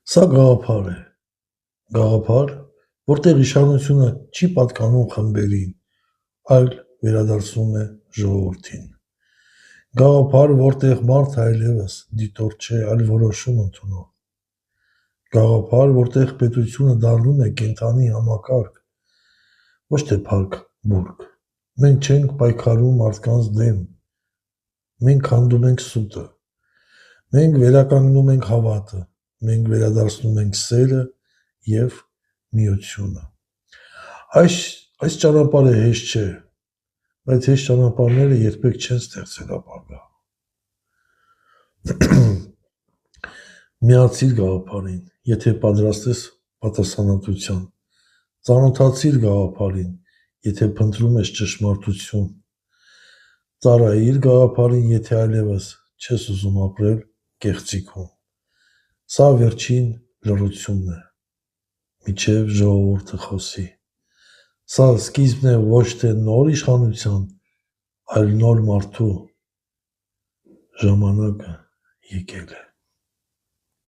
Սա գաղափար է, գաղափար, որտեղ իշխանությունը չի պատկանում խմբերին, այլ վերադարձնում է ժողովրդին, գաղափար, որտեղ մարդը այլևս դիտորդ չէ, այլ որոշում ընդունող, գաղափար, որտեղ պետությունը դառնում է կենդանի համակարգ, ոչ թե փակ բուրգ, մենք չենք պայքարում մարդկանց դեմ, մենք քանդում ենք սուտը, մենք վերականգնում ենք հավատը, մենք վերադարձնում ենք սերը և միությունը։ Այս ճանապարհը հեշտ չէ, բայց հեշտ ճանապարհները երբեք չեն ստեղծել ապագա։ Միացիր գաղափարին, եթե պատրաստ ես պատասխանատվության, ծանոթացիր գաղափարին, եթե փնտրում ես ճշմարտություն, ծառայիր գաղափարին, եթե այլևս չես ուզում ապրել կեղծիքում։ Սա վերջին լռությունն է, մինչև ժողովուրդը խոսի։ Սա սկիզբն է ոչ թե նոր իշխանության, այլ նոր մարդու։ Ժամանակը եկել է։